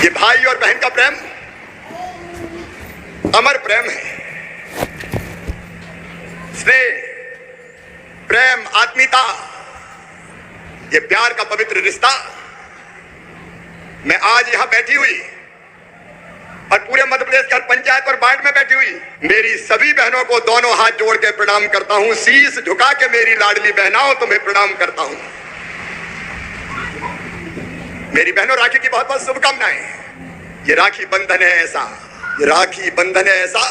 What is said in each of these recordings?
ये भाई और बहन का प्रेम अमर प्रेम है। स्नेह, प्रेम, आत्मीयता, ये प्यार का पवित्र रिश्ता। मैं आज यहां बैठी हुई और पूरे मध्य प्रदेश के हर पंचायत और वार्ड में बैठी हुई मेरी सभी बहनों को दोनों हाथ जोड़ के प्रणाम करता हूं। शीश झुका के मेरी लाडली बहनाओं तुम्हें प्रणाम करता हूं। मेरी बहनों, राखी की बहुत बहुत शुभकामनाएं। ये राखी बंधन है ऐसा, ये राखी बंधन है ऐसा,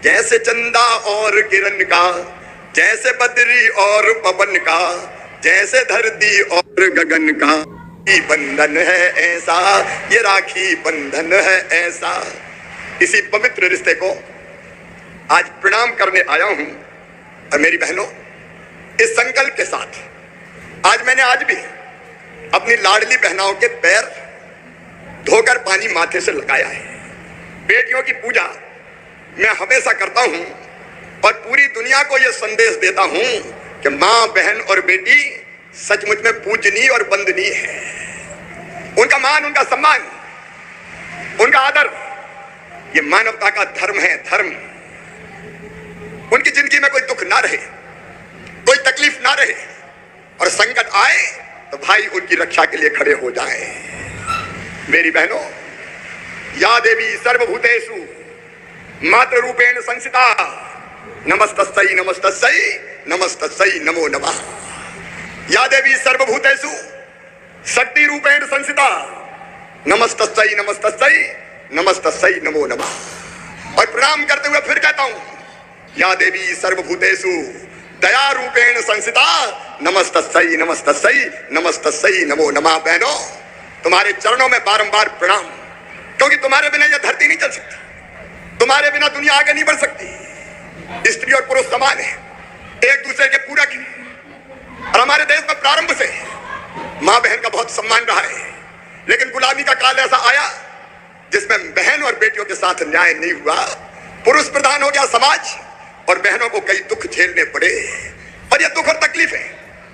जैसे चंदा और किरण का, जैसे बदरी और पवन का, जैसे धरती और गगन का। ये बंधन है ऐसा, ये राखी बंधन है ऐसा। इसी पवित्र रिश्ते को आज प्रणाम करने आया हूं। और मेरी बहनों, इस संकल्प के साथ आज भी अपनी लाडली बहनाओं के पैर धोकर पानी माथे से लगाया है। बेटियों की पूजा मैं हमेशा करता हूं और पूरी दुनिया को यह संदेश देता हूं कि मां, बहन और बेटी सचमुच में पूजनीय और वंदनीय है। उनका मान, उनका सम्मान, उनका आदर, ये मानवता का धर्म है। धर्म, उनकी जिंदगी में कोई दुख ना रहे, कोई तकलीफ ना रहे, और संकट आए तो भाई उनकी रक्षा के लिए खड़े हो जाए। मेरी बहनों, या देवी सर्वभूतेषु मातृ रूपेण संस्थिता, नमस्तस्यै नमस्तस्यै नमस्तस्यै नमो नमः। या देवी सर्वभूतेषु शक्ति रूपेण संस्थिता, नमस्तस्यै नमस्तस्यै नमस्तस्यै नमो नमः। और प्रणाम करते हुए फिर कहता हूं, या देवी सर्वभूतेषु दया रूपेण संस्थिता, नमस्तस्यै नमस्तस्यै नमस्तस्यै नमो नमः। बहनों, तुम्हारे चरणों में बारंबार प्रणाम, क्योंकि तुम्हारे बिना यह धरती नहीं चल सकती, तुम्हारे बिना दुनिया आगे नहीं बढ़ सकती। स्त्री और पुरुष समान है, एक दूसरे के पूरक है। और हमारे देश में प्रारंभ से मां बहन का बहुत सम्मान रहा है, लेकिन गुलामी का काल ऐसा आया जिसमें बहन और बेटियों के साथ न्याय नहीं हुआ। पुरुष प्रधान हो गया समाज और बहनों को कई दुख झेलने पड़े। और यह दुख और तकलीफें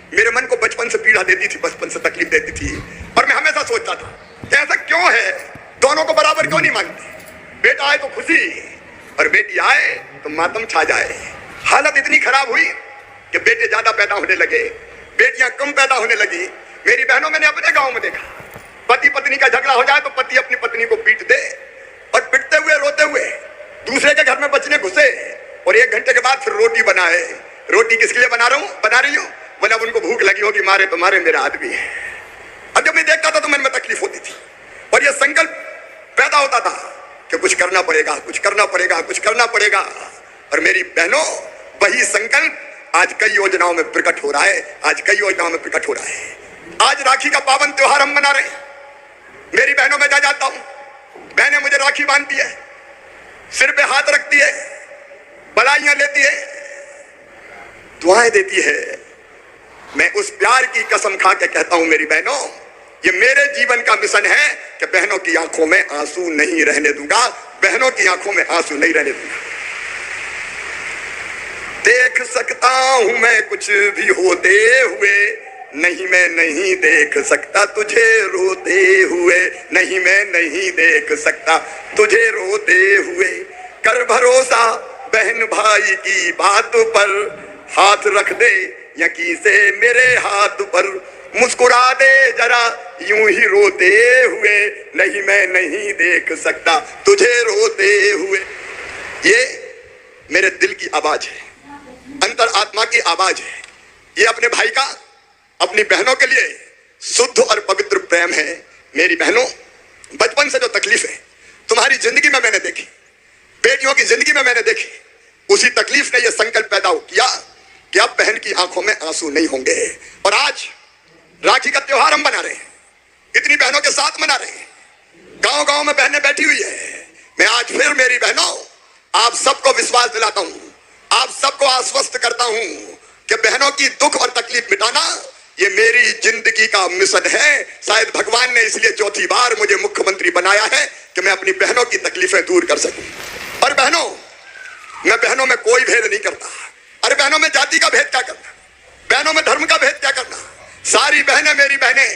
मेरे मन को बचपन से पीड़ा देती थी, बचपन से तकलीफ देती थी। और मैं हमेशा सोचता था कि ऐसा क्यों है, दोनों को बराबर क्यों नहीं मानते। बेटा आए तो खुशी और बेटी आए तो मातम छा जाए। हालत इतनी खराब हुई कि बेटे ज्यादा पैदा होने लगे, बेटियां कम पैदा होने लगी। मेरी बहनों, मैंने अपने गांव में देखा, पति पत्नी का झगड़ा हो जाए तो पति अपनी पत्नी को पीट दे, और पिटते हुए रोते हुए दूसरे के घर में बचने घुसे, और 1 घंटे के बाद फिर रोटी बनाए। रोटी किसके लिए बना रही हूं? बोले अब उनको भूख लगी होगी, मारे तो मारे, मेरा आदमी है। अब जब मैं देखता था तो मन में तकलीफ होती थी, और यह संकल्प पैदा होता था कि कुछ करना पड़ेगा, कुछ करना पड़ेगा, कुछ करना पड़ेगा। और मेरी बहनों, वही संकल्प आज कई योजनाओं में प्रकट हो रहा है, आज कई योजनाओं में प्रकट हो रहा है। आज राखी का पावन त्योहार हम मना रहे हैं। मेरी बहनों, में जाता हूं, बहनें मुझे राखी बांधती है, सिर पे हाथ रखती है, बधाइयां लेती है, दुआएं देती है। मैं उस प्यार की कसम खा के कहता हूं, मेरी बहनों, ये मेरे जीवन का मिशन है कि बहनों की आंखों में आंसू नहीं रहने दूंगा, बहनों की आंखों में आंसू नहीं रहने दूंगा। देख सकता हूं मैं कुछ भी होते हुए, नहीं मैं नहीं देख सकता तुझे रोते हुए, नहीं मैं नहीं देख सकता तुझे रोते हुए। कर भरोसा बहन भाई की बात पर, हाथ रख दे यकीन से मेरे हाथ पर, मुस्कुरा दे जरा यूं ही रोते हुए, नहीं मैं नहीं देख सकता तुझे रोते हुए। ये मेरे दिल की आवाज है, अंतर आत्मा की आवाज है। ये अपने भाई का, अपनी बहनों के लिए शुद्ध और पवित्र प्रेम है। मेरी बहनों, बचपन से जो तकलीफ है तुम्हारी जिंदगी में मैंने देखी, बेटियों की जिंदगी में मैंने देखी, उसी तकलीफ ने यह संकल्प पैदा किया कि अब बहन की आंखों में आंसू नहीं होंगे। और आज राखी का त्योहार हम मना रहे हैं, इतनी बहनों के साथ मना रहे हैं, गांव गांव में बहनें बैठी हुई है। मैं आज फिर मेरी बहनों, आप सबको विश्वास दिलाता हूं, आप सबको आश्वस्त करता हूं कि बहनों की दुख और तकलीफ मिटाना ये मेरी जिंदगी का मिशन है। शायद भगवान ने इसलिए चौथी बार मुझे मुख्यमंत्री बनाया है कि मैं अपनी बहनों की तकलीफें दूर कर सकूं। और बहनों, मैं बहनों में कोई भेद नहीं करता। अरे बहनों में जाति का भेद क्या करना, बहनों में धर्म का भेद क्या करना। सारी बहनें मेरी बहनें